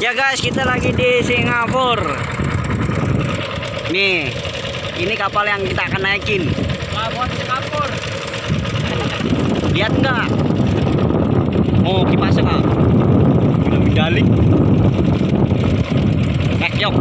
Ya guys, kita lagi di Singapura. Nih, ini kapal yang kita akan naikin. Pelabuhan Singapura. Lihat nggak? Oh, kipasnya kak. Udah medalik. Yok.